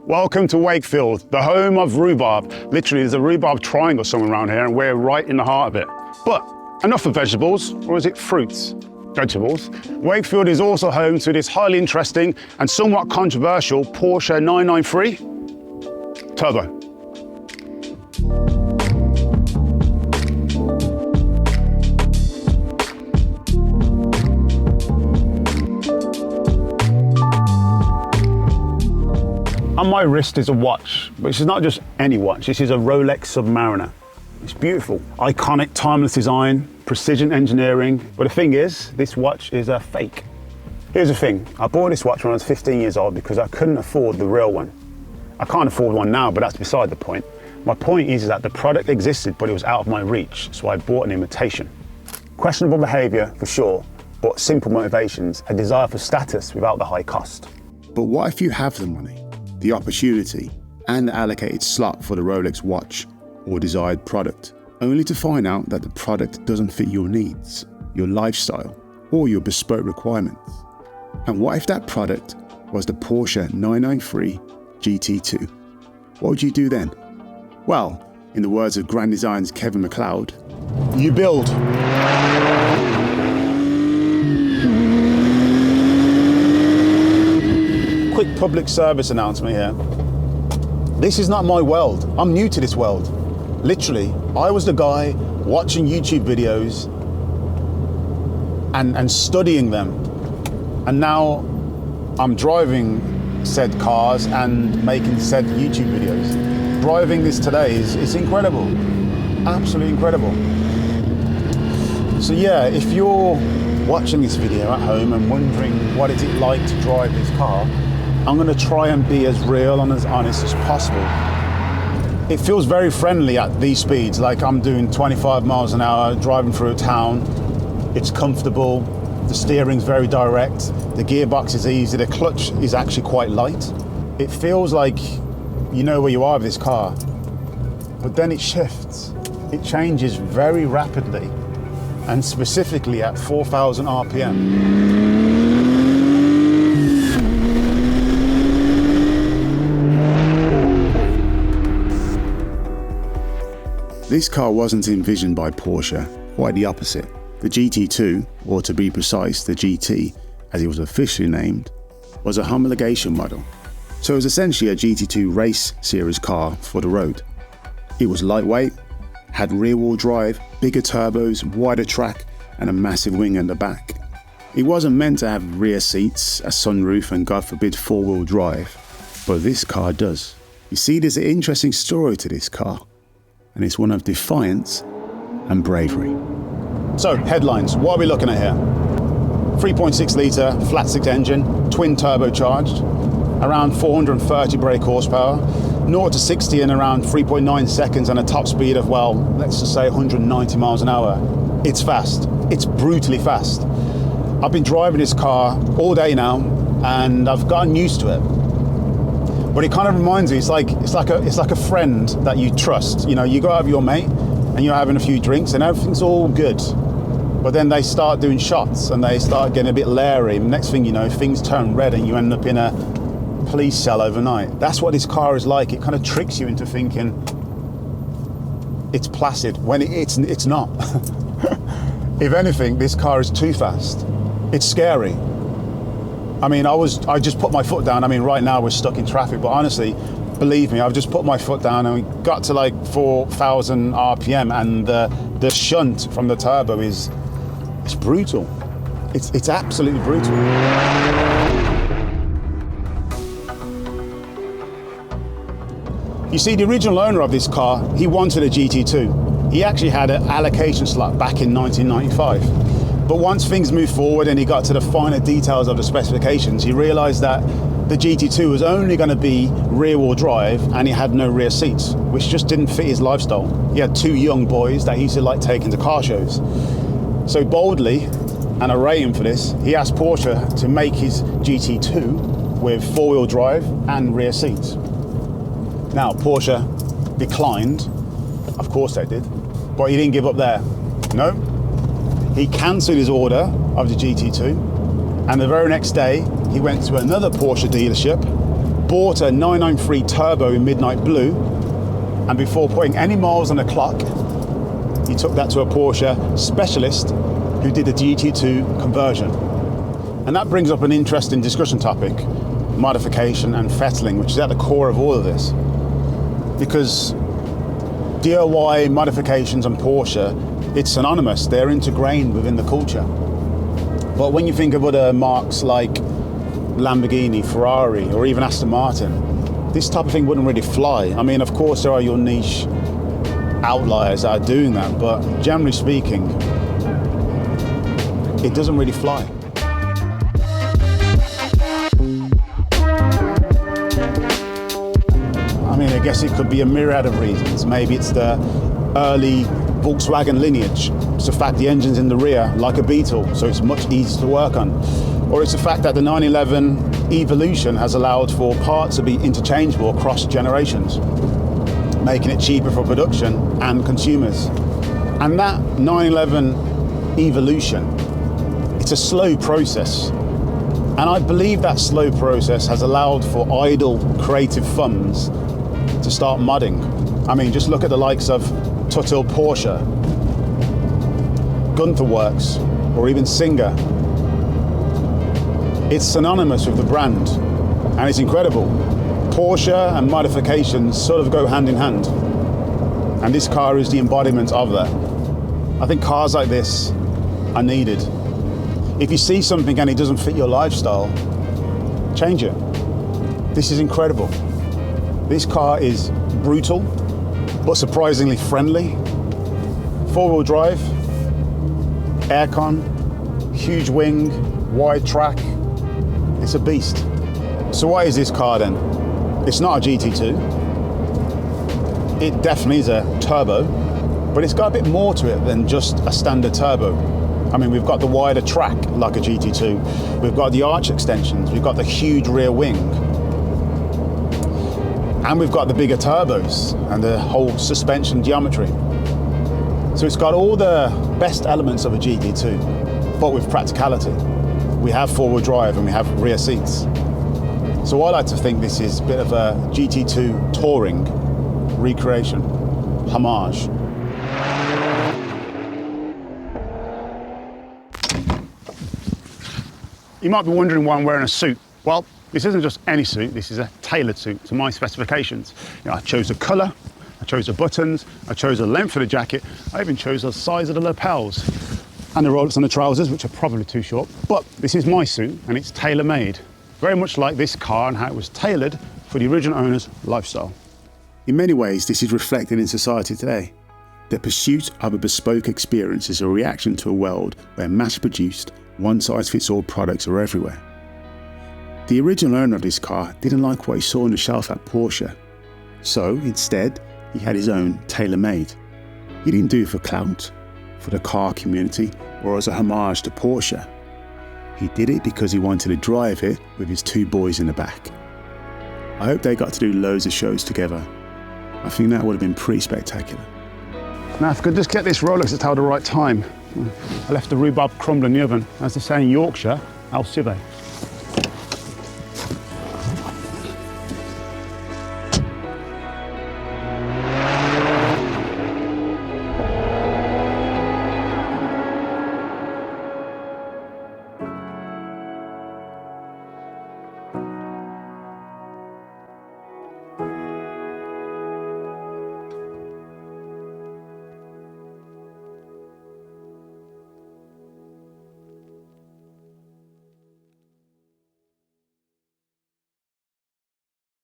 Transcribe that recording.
Welcome to Wakefield, the home of rhubarb. Literally, there's a rhubarb triangle somewhere around here and we're right in the heart of it. But enough of vegetables, or is it fruits? Vegetables. Wakefield is also home to this highly interesting and somewhat controversial Porsche 993 Turbo. On my wrist is a watch, but this is not just any watch. This is a Rolex Submariner. It's beautiful. Iconic, timeless design, precision engineering. But the thing is, this watch is a fake. Here's the thing. I bought this watch when I was 15 years old because I couldn't afford the real one. I can't afford one now, but that's beside the point. My point is that the product existed, but it was out of my reach, so I bought an imitation. Questionable behavior, for sure, but simple motivations, a desire for status without the high cost. But what if you have the money, the opportunity, and the allocated slot for the Rolex watch or desired product, only to find out that the product doesn't fit your needs, your lifestyle, or your bespoke requirements? And what if that product was the Porsche 993 GT2? What would you do then? Well, in the words of Grand Design's Kevin McLeod, you build. Quick public service announcement here. This is not my world. I'm new to this world. Literally, I was the guy watching YouTube videos and studying them. And now I'm driving said cars and making said YouTube videos. Driving this today is incredible. Absolutely incredible. So yeah, if you're watching this video at home and wondering what is it like to drive this car, I'm going to try and be as real and as honest as possible. It feels very friendly at these speeds, like I'm doing 25 miles an hour, driving through a town. It's comfortable, the steering's very direct, the gearbox is easy, the clutch is actually quite light. It feels like you know where you are with this car, but then it shifts. It changes very rapidly, and specifically at 4,000 RPM. this car wasn't envisioned by Porsche, quite the opposite. The GT2, or to be precise, the GT, as it was officially named, was a homologation model. So it was essentially a GT2 race series car for the road. It was lightweight, had rear-wheel drive, bigger turbos, wider track, and a massive wing at the back. It wasn't meant to have rear seats, a sunroof, and God forbid four-wheel drive, but this car does. You see, there's an interesting story to this car, and it's one of defiance and bravery. So, headlines, what are we looking at here? 3.6 litre flat six engine, twin turbocharged, around 430 brake horsepower, 0 to 60 in around 3.9 seconds, and a top speed of, well, let's just say 190 miles an hour. It's fast. It's brutally fast. I've been driving this car all day now, and I've gotten used to it. But it kind of reminds me, it's like a friend that you trust. You know, you go out with your mate, and you're having a few drinks, and everything's all good. But then they start doing shots, and they start getting a bit leery. And next thing you know, things turn red, and you end up in a police cell overnight. That's what this car is like. It kind of tricks you into thinking it's placid when it's not. If anything, this car is too fast. It's scary. I mean, I just put my foot down. I mean, right now we're stuck in traffic, but honestly, believe me, I've just put my foot down and we got to like 4,000 RPM, and the shunt from the turbo it's brutal. It's absolutely brutal. You see, the original owner of this car, he wanted a GT2. He actually had an allocation slot back in 1995. But once things moved forward and he got to the finer details of the specifications, he realized that the GT2 was only going to be rear-wheel drive, and he had no rear seats, which just didn't fit his lifestyle. He had two young boys that he used to like taking to car shows. So boldly, and array him for this, he asked Porsche to make his GT2 with four-wheel drive and rear seats. Now, Porsche declined. Of course they did. But he didn't give up there. No. He cancelled his order of the GT2, and the very next day he went to another Porsche dealership bought a 993 Turbo in midnight blue, and before putting any miles on the clock, he took that to a Porsche specialist who did a GT2 conversion. And that brings up an interesting discussion topic, modification and fettling, which is at the core of all of this. Because DIY modifications on Porsche, it's synonymous, they're ingrained within the culture. But when you think of other marques like Lamborghini, Ferrari, or even Aston Martin, this type of thing wouldn't really fly. I mean, of course there are your niche outliers that are doing that, but generally speaking, it doesn't really fly. I mean, I guess it could be a myriad of reasons. Maybe it's the early Volkswagen lineage. It's the fact the engine's in the rear like a Beetle, so it's much easier to work on. Or it's the fact that the 911 Evolution has allowed for parts to be interchangeable across generations, making it cheaper for production and consumers. And that 911 Evolution, it's a slow process. And I believe that slow process has allowed for idle creative funds to start modding. I mean, just look at the likes of Tuttle Porsche, Gunther Works, or even Singer. It's synonymous with the brand, and it's incredible. Porsche and modifications sort of go hand in hand, and this car is the embodiment of that. I think cars like this are needed. If you see something and it doesn't fit your lifestyle, change it. This is incredible. This car is brutal, but surprisingly friendly. 4-wheel drive, aircon, huge wing, wide track. It's a beast. So what is this car then? It's not a GT2. It definitely is a turbo, but it's got a bit more to it than just a standard turbo. I mean, we've got the wider track like a GT2. We've got the arch extensions. We've got the huge rear wing. And we've got the bigger turbos and the whole suspension geometry. So it's got all the best elements of a GT2, but with practicality. We have 4-wheel drive and we have rear seats. So I like to think this is a bit of a GT2 touring recreation, homage. You might be wondering why I'm wearing a suit. Well, this isn't just any suit, this is a tailored suit to my specifications. You know, I chose the colour, I chose the buttons, I chose the length of the jacket, I even chose the size of the lapels and the rollers on the trousers, which are probably too short. But this is my suit and it's tailor-made, very much like this car and how it was tailored for the original owner's lifestyle. In many ways, this is reflected in society today. The pursuit of a bespoke experience is a reaction to a world where mass-produced, one-size-fits-all products are everywhere. The original owner of this car didn't like what he saw on the shelf at Porsche, so instead he had his own tailor-made. He didn't do it for clout, for the car community, or as a homage to Porsche. He did it because he wanted to drive it with his 2 boys in the back. I hope they got to do loads of shows together. I think that would have been pretty spectacular. Now, if I could just get this Rolex to tell the right time. I left the rhubarb crumble in the oven. As they say in Yorkshire, I'll survey.